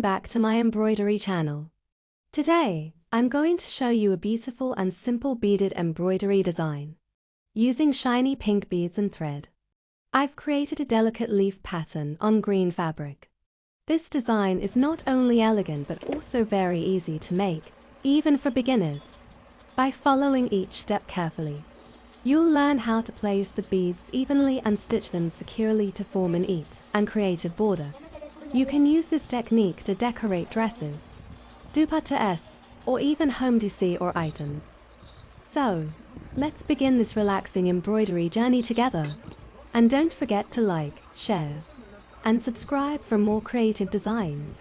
welcome back to my embroidery channel. Today, I'm going to show you a beautiful and simple beaded embroidery design. Using shiny pink beads and thread, I've created a delicate leaf pattern on green fabric. This design is not only elegant but also very easy to make, even for beginners. By following each step carefully, you'll learn how to place the beads evenly and stitch them securely to form a neat and creative border. You can use this technique to decorate dresses, dupattas, or even home decor or items. So, let's begin this relaxing embroidery journey together. And don't forget to like, share, and subscribe for more creative designs.